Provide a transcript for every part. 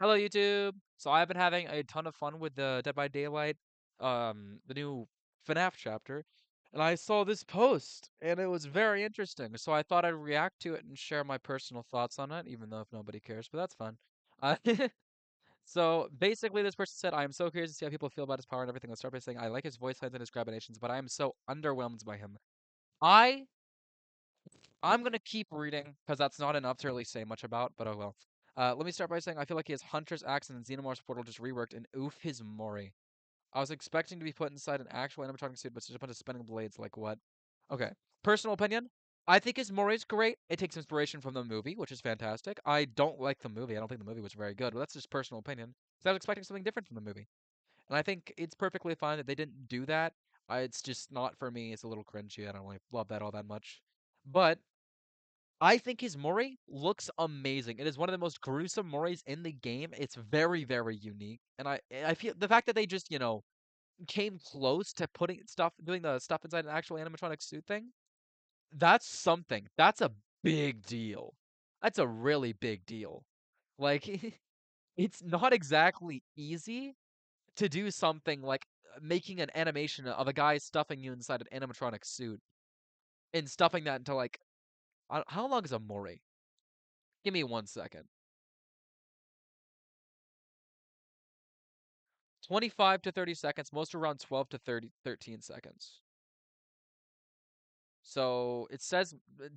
Hello, YouTube. So I've been having a ton of fun with the Dead by Daylight, the new FNAF chapter, and I saw this post, and it was very interesting. So I thought I'd react to it and share my personal thoughts on it, even though if nobody cares, but that's fun. Uh, so basically, this person said, "I am so curious to see how people feel about his power and everything." Let's start by saying I like his voice lines and his grabinations, but I am so underwhelmed by him. I I'm gonna keep reading because that's not enough to really say much about, but oh well. Let me start by saying I feel like he has Hunter's Axe and Xenomorph's Portal just reworked, and oof his Mori. I was expecting to be put inside an actual animatronic suit, but it's just a bunch of spinning blades, like what? Okay. Personal opinion, I think his Mori is great. It takes inspiration from the movie, which is fantastic. I don't like the movie. I don't think the movie was very good, but that's just personal opinion. So I was expecting something different from the movie. And I think it's perfectly fine that they didn't do that. It's just not for me. It's a little cringy. I don't really love that all that much. But I think his Mori looks amazing. It is one of the most gruesome Moris in the game. It's very, very unique. And I feel the fact that they just, came close to doing the stuff inside an actual animatronic suit thing, that's something. That's a big deal. That's a really big deal. Like, it's not exactly easy to do something like making an animation of a guy stuffing you inside an animatronic suit and stuffing that into like, how long is a Mori? Give me 1 second. 25 to 30 seconds, most around 12 to 13 seconds. So it says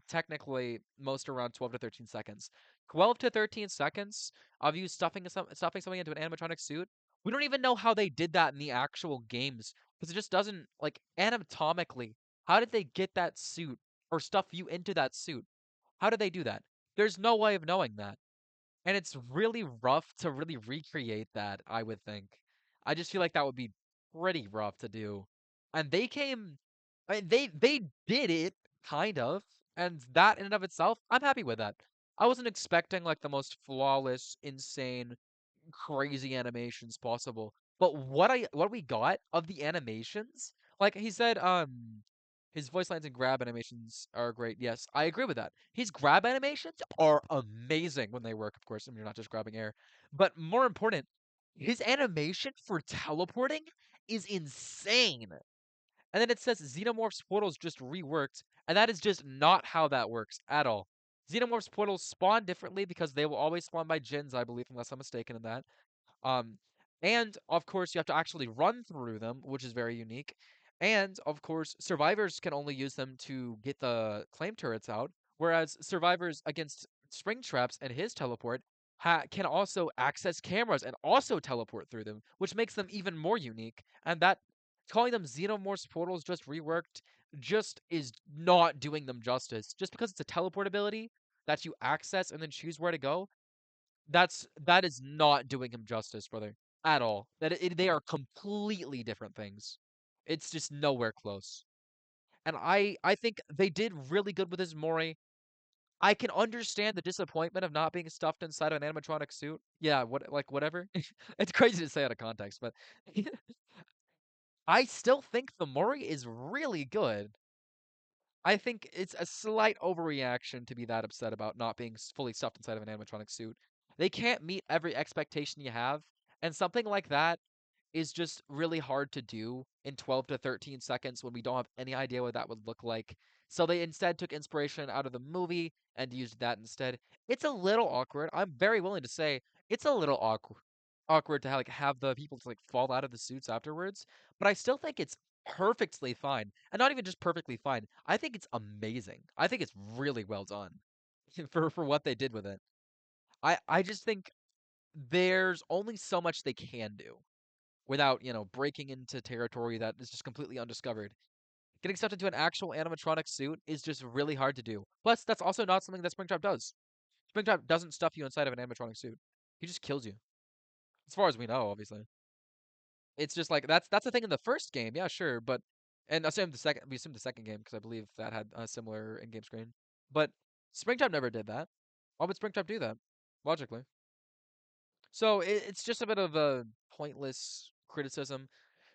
technically most around 12 to 13 seconds. 12 to 13 seconds of you stuffing something into an animatronic suit. We don't even know how they did that in the actual games because it just doesn't like anatomically. How did they get that suit or stuff you into that suit? How did they do that? There's no way of knowing that. And it's really rough to really recreate that, I would think. I just feel like that would be pretty rough to do. And they did it, kind of. And that in and of itself, I'm happy with that. I wasn't expecting like the most flawless, insane, crazy animations possible. But what we got of the animations, like he said, his voice lines and grab animations are great. Yes, I agree with that. His grab animations are amazing when they work, of course. I mean, you're not just grabbing air. But more important, his animation for teleporting is insane. And then it says Xenomorph's portals just reworked, and that is just not how that works at all. Xenomorph's portals spawn differently because they will always spawn by Jins, I believe, unless I'm mistaken in that. Um, and of course, you have to actually run through them, which is very unique. And of course, survivors can only use them to get the claim turrets out, whereas survivors against Springtraps and his teleport can also access cameras and also teleport through them, which makes them even more unique. And that calling them Xenomorph's portals just reworked just is not doing them justice. Just because it's a teleport ability that you access and then choose where to go, that is not doing him justice, brother, at all. They are completely different things. It's just nowhere close. And I think they did really good with his Mori. I can understand the disappointment of not being stuffed inside of an animatronic suit. Yeah, whatever. It's crazy to say out of context, but I still think the Mori is really good. I think it's a slight overreaction to be that upset about not being fully stuffed inside of an animatronic suit. They can't meet every expectation you have, and something like that is just really hard to do in 12 to 13 seconds when we don't have any idea what that would look like. So they instead took inspiration out of the movie and used that instead. It's a little awkward. I'm very willing to say it's a little awkward to have the people to like fall out of the suits afterwards, but I still think it's perfectly fine. And not even just perfectly fine. I think it's amazing. I think it's really well done for what they did with it. I just think there's only so much they can do without, breaking into territory that is just completely undiscovered. Getting stuffed into an actual animatronic suit is just really hard to do. Plus, that's also not something that Springtrap does. Springtrap doesn't stuff you inside of an animatronic suit. He just kills you. As far as we know, obviously. It's just like that's the thing in the first game, yeah, sure, but and we assume the second game because I believe that had a similar in-game screen. But Springtrap never did that. Why would Springtrap do that? Logically. So it's just a bit of a pointless criticism.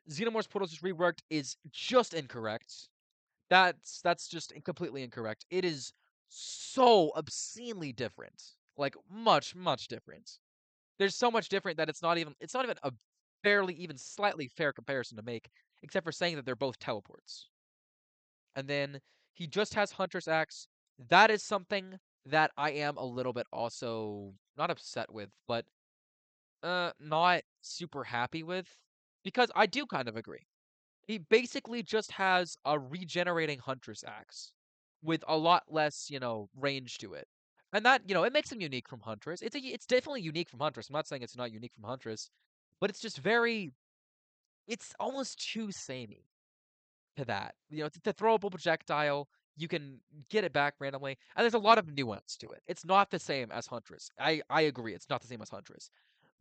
Xenomorph's Portals just reworked is just incorrect. That's just completely incorrect. It is so obscenely different. Like much, much different. There's so much different that it's not even a barely even slightly fair comparison to make, except for saying that they're both teleports. And then he just has Hunter's Axe. That is something that I am a little bit also not upset with, but not super happy with because I do kind of agree. He basically just has a regenerating Hunter's Axe with a lot less, range to it. And that, it makes him unique from Huntress. It's definitely unique from Huntress. I'm not saying it's not unique from Huntress, but it's just it's almost too samey to that. It's a throwable projectile. You can get it back randomly, and there's a lot of nuance to it. It's not the same as Huntress. I agree, it's not the same as Huntress.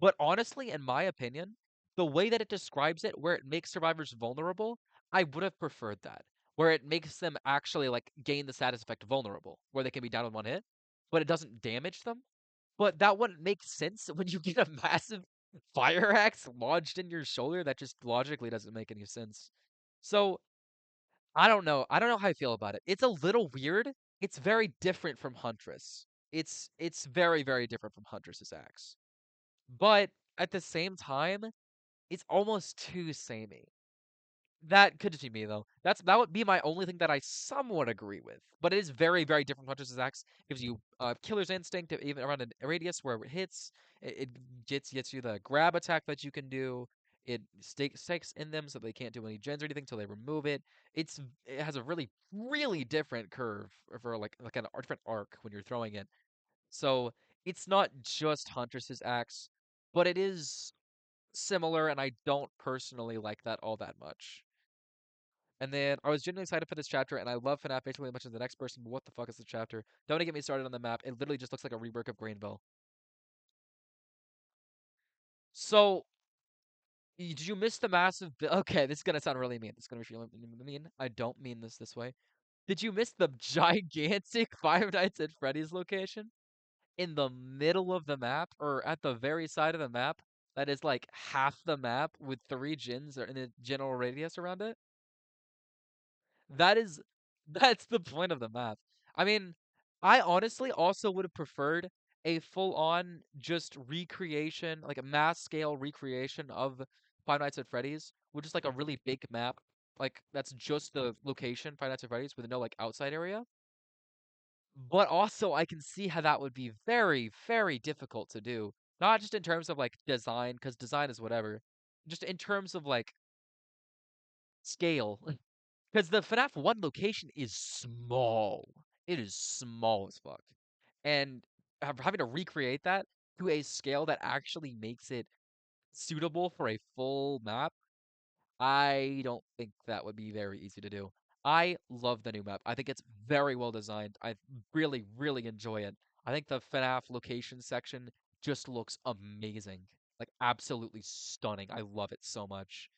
But honestly, in my opinion, the way that it describes it, where it makes survivors vulnerable, I would have preferred that. Where it makes them actually like gain the status effect vulnerable, where they can be down in one hit, but it doesn't damage them. But that wouldn't make sense when you get a massive fire axe lodged in your shoulder. That just logically doesn't make any sense. So I don't know. I don't know how I feel about it. It's a little weird. It's very different from Huntress. It's very, very different from Huntress's axe. But at the same time, it's almost too samey. That could just be me though. That would be my only thing that I somewhat agree with. But it is very, very different from Huntress's axe. Gives you killer's instinct even around a radius where it hits. It gets you the grab attack that you can do. It stakes in them so they can't do any gens or anything until they remove it. It has a really, really different curve for like an different arc when you're throwing it. So it's not just Huntress's axe, but it is similar, and I don't personally like that all that much. And then I was genuinely excited for this chapter, and I love FNAF basically as much as the next person, but what the fuck is the chapter? Don't even get me started on the map. It literally just looks like a rework of Greenville. So, did you miss the massive... Okay, this is gonna sound really mean. It's gonna be really mean. I don't mean this way. Did you miss the gigantic Five Nights at Freddy's location? In the middle of the map, or at the very side of the map, that is like half the map with three gens in a general radius around it? That is that's the point of the map. I mean, I honestly also would have preferred a full-on just recreation, like a mass scale recreation of Five Nights at Freddy's, with just like a really big map, like that's just the location Five Nights at Freddy's with no like outside area. But also I can see how that would be very, very difficult to do. Not just in terms of like design, because design is whatever. Just in terms of like scale. Because the FNAF 1 location is small. It is small as fuck. And having to recreate that to a scale that actually makes it suitable for a full map, I don't think that would be very easy to do. I love the new map. I think it's very well designed. I really, really enjoy it. I think the FNAF location section just looks amazing. Like, absolutely stunning. I love it so much.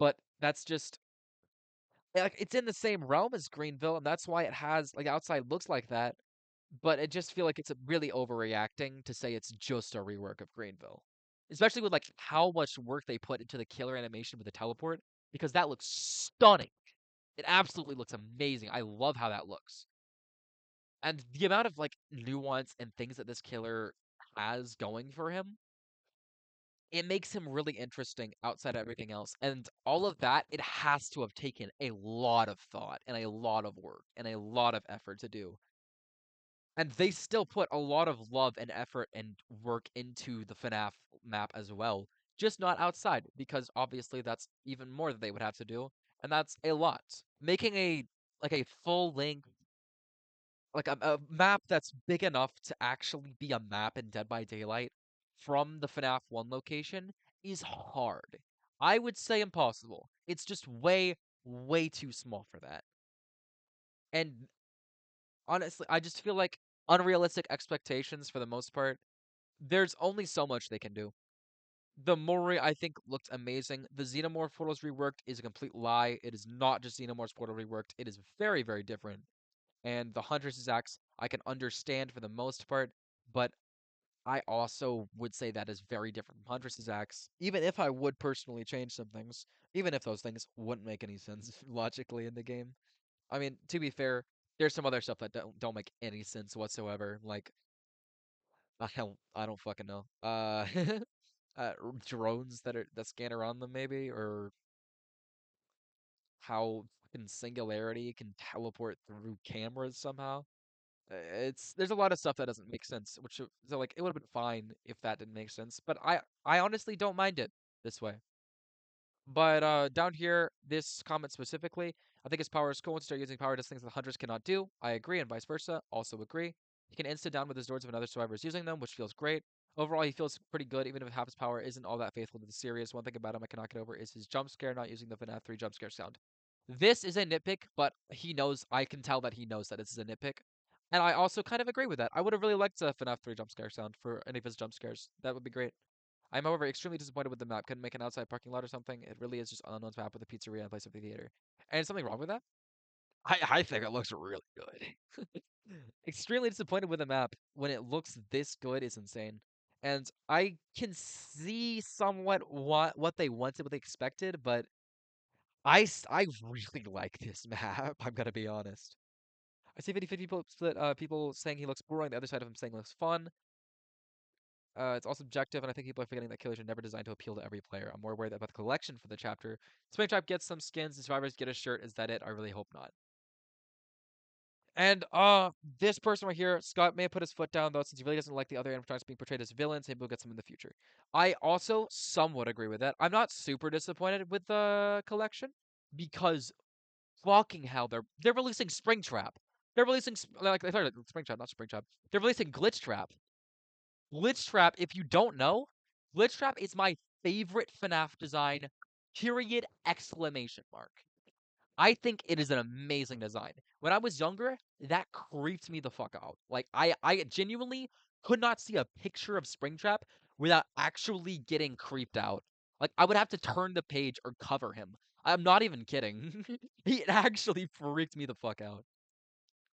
But that's just like it's in the same realm as Greenville, and that's why it has like outside looks like that. But I just feel like it's really overreacting to say it's just a rework of Greenville, especially with like how much work they put into the killer animation with the teleport, because that looks stunning. It absolutely looks amazing. I love how that looks, and the amount of like nuance and things that this killer has going for him, it makes him really interesting outside of everything else. And all of that, it has to have taken a lot of thought and a lot of work and a lot of effort to do. And they still put a lot of love and effort and work into the FNAF map as well, just not outside, because obviously that's even more that they would have to do, and that's a lot. Making a full length like a map that's big enough to actually be a map in Dead by Daylight from the FNAF 1 location is hard. I would say impossible. It's just way, way too small for that. And honestly, I just feel like unrealistic expectations for the most part. There's only so much they can do. The Mori, I think, looked amazing. The Xenomorph photos reworked is a complete lie. It is not just Xenomorph's photo reworked. It is very, very different. And the Huntress axe I can understand for the most part, but I also would say that is very different from Huntress's axe. Even if I would personally change some things, even if those things wouldn't make any sense logically in the game. I mean, to be fair, there's some other stuff that don't make any sense whatsoever. Like I don't fucking know. Drones that scan around them maybe, or how fucking Singularity can teleport through cameras somehow. There's a lot of stuff that doesn't make sense, so like it would have been fine if that didn't make sense, but I honestly don't mind it this way. But down here, this comment specifically, I think his power is cool. Once you start using power, it does things that hunters cannot do. I agree, and vice versa. Also agree. He can insta down with his doors if another survivor is using them, which feels great. Overall, he feels pretty good, even if half his power isn't all that faithful to the series. One thing about him I cannot get over is his jump scare, not using the FNAF 3 jump scare sound. This is a nitpick, but he knows, I can tell that he knows that this is a nitpick. And I also kind of agree with that. I would have really liked a FNAF 3 jump scare sound for any of his jump scares. That would be great. I'm, however, extremely disappointed with the map. Couldn't make an outside parking lot or something. It really is just an unknown map with a pizzeria in place of the theater. And something wrong with that? I think it looks really good. Extremely disappointed with the map when it looks this good is insane. And I can see somewhat what they wanted, what they expected, but I really like this map. I'm gonna be honest. I see 50-50 people split. People saying he looks boring. The other side of him saying he looks fun. It's all subjective, and I think people are forgetting that killers are never designed to appeal to every player. I'm more worried about the collection for the chapter. Springtrap gets some skins, and survivors get a shirt. Is that it? I really hope not. And this person right here, Scott may have put his foot down though, since he really doesn't like the other animatronics being portrayed as villains. Maybe we'll get some in the future. I also somewhat agree with that. I'm not super disappointed with the collection because fucking hell, they're releasing Springtrap. They're releasing sorry, Springtrap, not Springtrap. They're releasing Glitchtrap. Glitchtrap, if you don't know, Glitchtrap is my favorite FNAF design. Period! Exclamation mark. I think it is an amazing design. When I was younger, that creeped me the fuck out. Like I genuinely could not see a picture of Springtrap without actually getting creeped out. Like I would have to turn the page or cover him. I'm not even kidding. He actually freaked me the fuck out.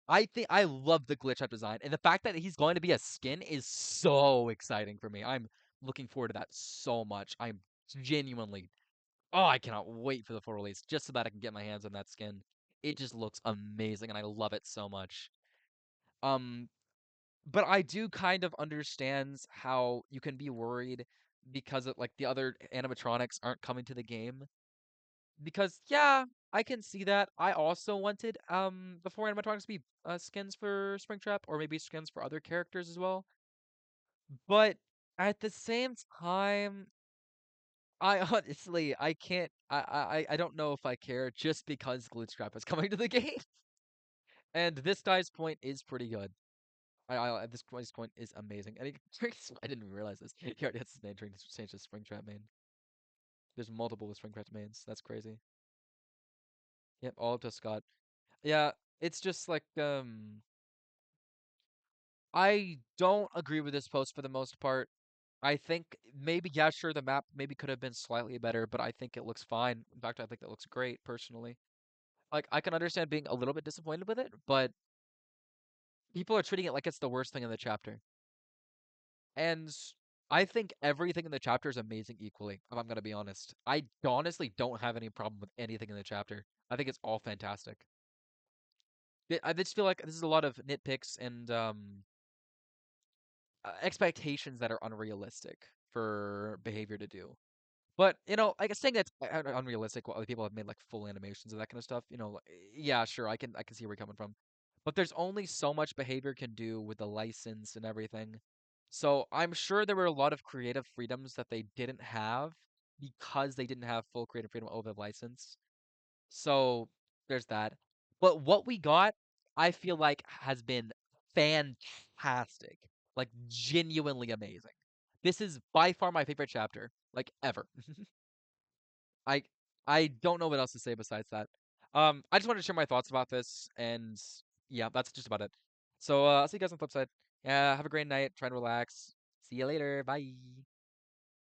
I think I love the glitch up design, and the fact that he's going to be a skin is so exciting for me. I'm looking forward to that so much. I'm genuinely, oh, I cannot wait for the full release just so that I can get my hands on that skin. It just looks amazing, and I love it so much. Um, but I do kind of understand how you can be worried because of like the other animatronics aren't coming to the game. Because yeah, I can see that. I also wanted the four animatronics to be skins for Springtrap or maybe skins for other characters as well. But at the same time, I honestly I can't I don't know if I care just because Glitchtrap is coming to the game. And this guy's point is pretty good. This guy's point is amazing. And I didn't even realize this. He already has his name trying to change to Springtrap main. There's multiple Springtrap mains. That's crazy. Yep, all up to Scott. Yeah, it's just like I don't agree with this post for the most part. I think maybe yeah, sure the map maybe could have been slightly better, but I think it looks fine. In fact, I think it looks great personally. Like I can understand being a little bit disappointed with it, but people are treating it like it's the worst thing in the chapter. And I think everything in the chapter is amazing equally, if I'm gonna be honest. I honestly don't have any problem with anything in the chapter. I think it's all fantastic. I just feel like this is a lot of nitpicks and expectations that are unrealistic for behavior to do. But like saying that's unrealistic while other people have made like full animations and that kind of stuff. Yeah, sure, I can see where you're coming from. But there's only so much behavior can do with the license and everything. So I'm sure there were a lot of creative freedoms that they didn't have because they didn't have full creative freedom over the license. So there's that. But what we got, I feel like has been fantastic. Like genuinely amazing. This is by far my favorite chapter, like ever. I I don't know what else to say besides that. I just wanted to share my thoughts about this, and yeah, that's just about it. So I'll see you guys on the flip side. Yeah, have a great night. Try and relax. See you later. Bye.